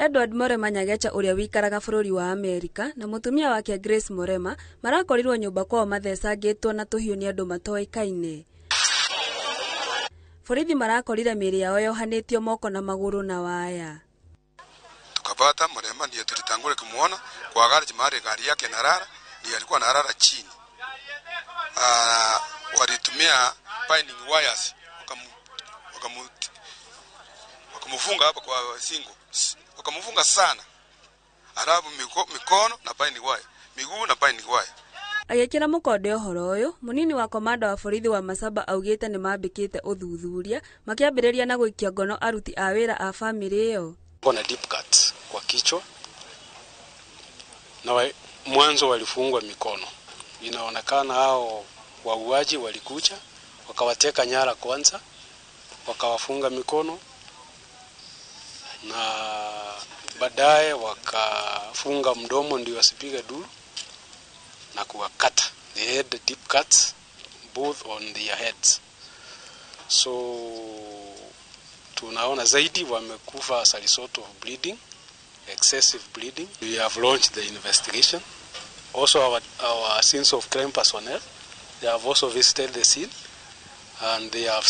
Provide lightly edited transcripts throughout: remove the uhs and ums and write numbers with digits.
Edward Morema Nyagecha uria wikaraga bũrũri wa Amerika na mũtumia wake Grace Morema marakorirwo nyũmba kwao mathecangĩtwo na tũhiũ nĩ andũ matoĩkaine. Borithi marakorire mĩĩrĩ yao yohanĩtio moko na magũrũ na waya. Tukapata Morema ndiye tulitangule kumuona kwa gari yake narara, ndiye alikuwa narara chini. Walitumia binding wires wakamfunga hapa kwa singo, wakamfunga sana, alafu mikono na binding wire, miguu na binding wire. Agĩkĩra mũkonde ũhoro ũyũ, mũnini wa komanda wa borithi wa Masaba augĩte nĩ mambĩkĩte ũthuthuria makĩambĩrĩria na gũikia ngono aruti a wĩra a family ĩyo. Kuna deep cut kwa kichwa na mwanzo walifungwa mikono. Inaonekana hao wauaji walikuja wakawateka nyara kwanza, wakawafunga mikono na baadaye wakafunga mdomo ndio wasipige duru na kuwakata. They had the deep cuts both on their heads. So tunaona zaidi wamekufa as a result of bleeding, excessive bleeding. We have launched the investigation. Also our scenes of crime personnel, they have also visited the scene and we have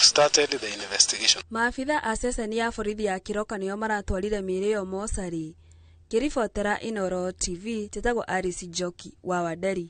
started the investigation. Maafitha a ceceni ya borithi ya Kiroka nĩo maratwarire mĩĩrĩ ĩyo mocarĩ. Kĩribotera Inoro TV, Tetagwo Arisi Joki wa Wadari.